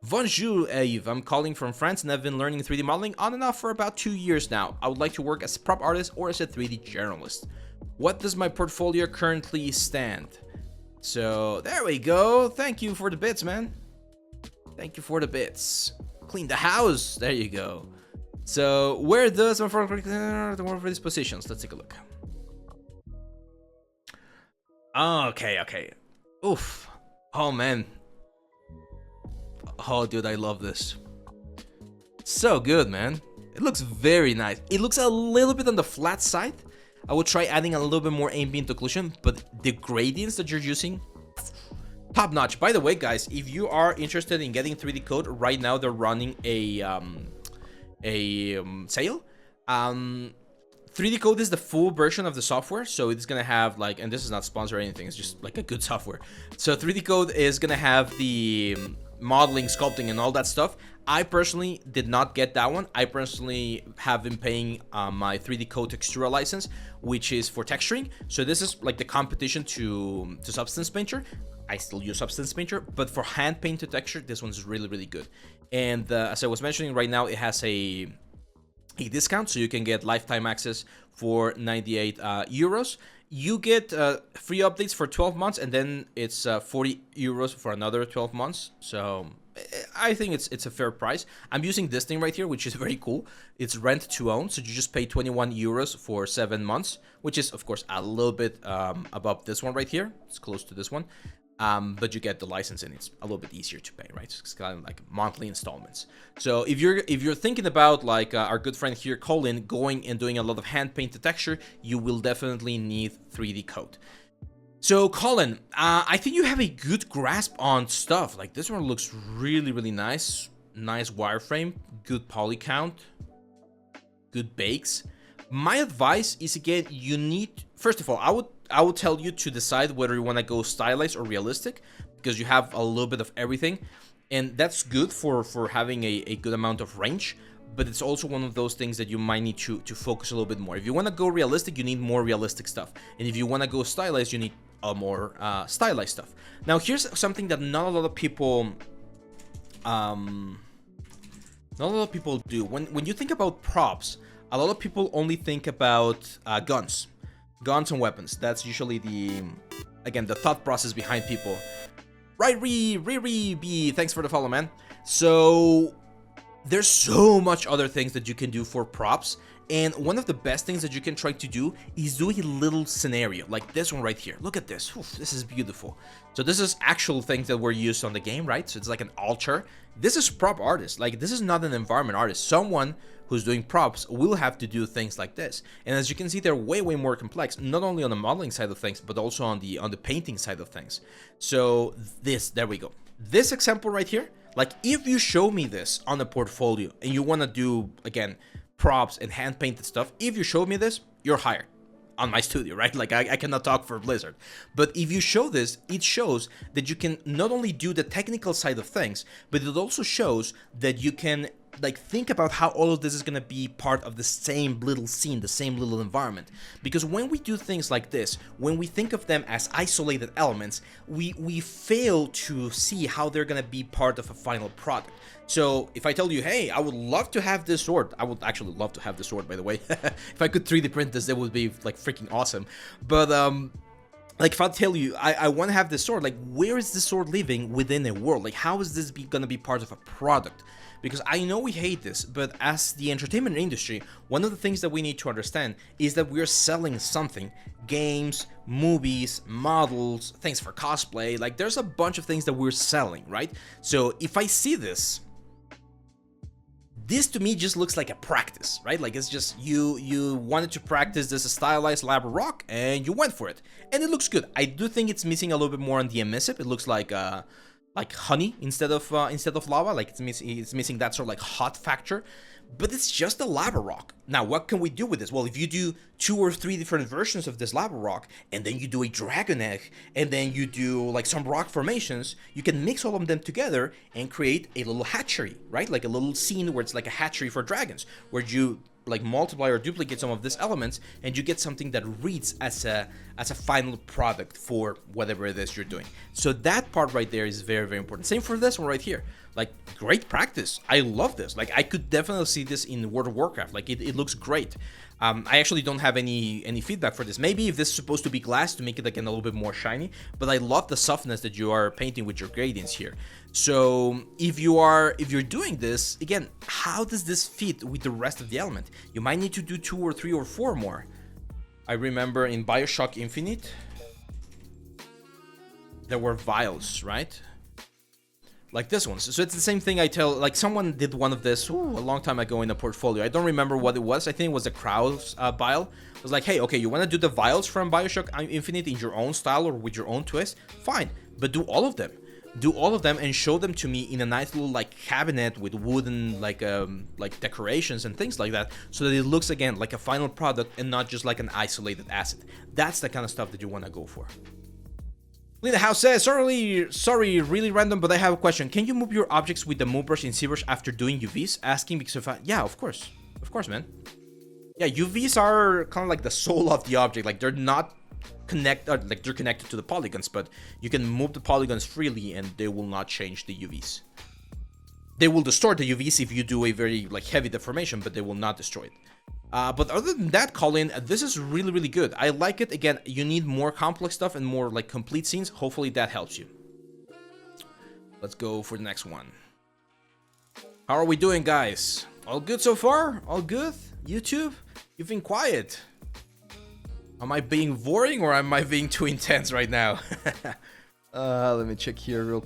Bonjour, Eve. I'm calling from France and I've been learning 3D modeling on and off for about 2 years now. I would like to work as a prop artist or as a 3D journalist. What does my portfolio currently stand? So, there we go. Thank you for the bits, man. Thank you for the bits. Clean the house. There you go. So, where does my portfolio for these positions? Let's take a look. Okay. Oof. Oh, man. Oh, dude, I love this. So good, man. It looks very nice. It looks a little bit on the flat side. I would try adding a little bit more ambient occlusion, but the gradients that you're using, top notch. By the way, guys, if you are interested in getting 3D code, right now they're running a sale. 3D code is the full version of the software, so it's gonna have like, and this is not sponsored or anything, it's just like a good software. So 3D code is gonna have the modeling, sculpting, and all that stuff. I personally did not get that one. I personally have been paying my 3D code textura license, which is for texturing. So this is like the competition to Substance Painter. I still use Substance Painter, but for hand paint to texture, this one's really good. And as I was mentioning, right now it has a discount, so you can get lifetime access for 98 euros. You get free updates for 12 months, and then it's 40 euros for another 12 months. So I think it's a fair price. I'm using this thing right here, which is very cool. It's rent to own, so you just pay 21 euros for 7 months, which is of course a little bit above this one right here. It's close to this one. But you get the license and it's a little bit easier to pay, right? It's kind of like monthly installments. So if you're thinking about like our good friend here, Colin, going and doing a lot of hand painted texture, you will definitely need 3D code. So Colin, I think you have a good grasp on stuff. Like this one looks really nice. Nice wireframe, good poly count, good bakes. My advice is, again, you need, first of all, I would tell you to decide whether you want to go stylized or realistic, because you have a little bit of everything, and that's good for having a good amount of range, but it's also one of those things that you might need to focus a little bit more. If you want to go realistic, you need more realistic stuff, and if you want to go stylized, you need a more stylized stuff. Now, here's something that not a lot of people do. When you think about props, a lot of people only think about guns and weapons. That's usually the thought process behind people. Right, B, thanks for the follow, man. So there's so much other things that you can do for props, and one of the best things that you can try to do is do a little scenario like this one right here. Look at this. Oof, this is beautiful. So this is actual things that were used on the game, right? So it's like an altar. This is prop artist. Like, this is not an environment artist. Someone who's doing props will have to do things like this. And as you can see, they're way more complex, not only on the modeling side of things, but also on the painting side of things. So there we go. This example right here, like if you show me this on a portfolio and you want to do, again, props and hand painted stuff, if you show me this, you're hired on my studio, right? Like I cannot talk for Blizzard, but if you show this, it shows that you can not only do the technical side of things, but it also shows that you can like think about how all of this is going to be part of the same little scene, the same little environment. Because when we do things like this, when we think of them as isolated elements, we fail to see how they're going to be part of a final product. So if I tell you, hey, I would love to have this sword, I would actually love to have this sword, by the way. If I could 3D print this, that would be like freaking awesome. But like if I tell you I want to have this sword, like where is this sword living within a world? Like how is this gonna be part of a product? Because I know we hate this, but as the entertainment industry, one of the things that we need to understand is that we're selling something. Games, movies, models, things for cosplay, like there's a bunch of things that we're selling, right? So if I see this to me just looks like a practice, right? Like it's just you wanted to practice this stylized lava rock and you went for it, and it looks good. I do think it's missing a little bit more on the emissive. It looks like honey instead of lava. Like it's missing that sort of like hot factor, but it's just a lava rock. Now, what can we do with this? Well, if you do 2 or 3 different versions of this lava rock, and then you do a dragon egg, and then you do like some rock formations, you can mix all of them together and create a little hatchery, right? Like a little scene where it's like a hatchery for dragons, where you like multiply or duplicate some of these elements, and you get something that reads as a final product for whatever it is you're doing. So that part right there is very, very important. Same for this one right here. Like, great practice. I love this. Like, I could definitely see this in World of Warcraft. Like, it looks great. I actually don't have any feedback for this. Maybe if this is supposed to be glass to make it again a little bit more shiny, but I love the softness that you are painting with your gradients here. So if you're doing this, again, how does this fit with the rest of the element? You might need to do 2 or 3 or 4 more. I remember in BioShock Infinite, there were vials, right? Like this one. So it's the same thing I tell, like someone did one of this a long time ago in a portfolio. I don't remember what it was. I think it was a Krauss vial. It was like, hey, okay, you want to do the vials from BioShock Infinite in your own style or with your own twist? Fine, but do all of them. Do all of them and show them to me in a nice little like cabinet with wooden like decorations and things like that, so that it looks again like a final product and not just like an isolated asset. That's the kind of stuff that you want to go for. Linda House says, sorry, really random, but I have a question. Can you move your objects with the move brush in ZBrush after doing UVs? Asking because of yeah, of course, man. Yeah, UVs are kind of like the soul of the object. Like they're not connected, like they're connected to the polygons, but you can move the polygons freely and they will not change the UVs. They will distort the UVs if you do a very like heavy deformation, but they will not destroy it. But other than that, Colin, this is really, really good. I like it. Again, you need more complex stuff and more like complete scenes. Hopefully that helps you. Let's go for the next one. How are we doing, guys? All good so far? All good? YouTube? You've been quiet. Am I being boring or am I being too intense right now? Let me check here real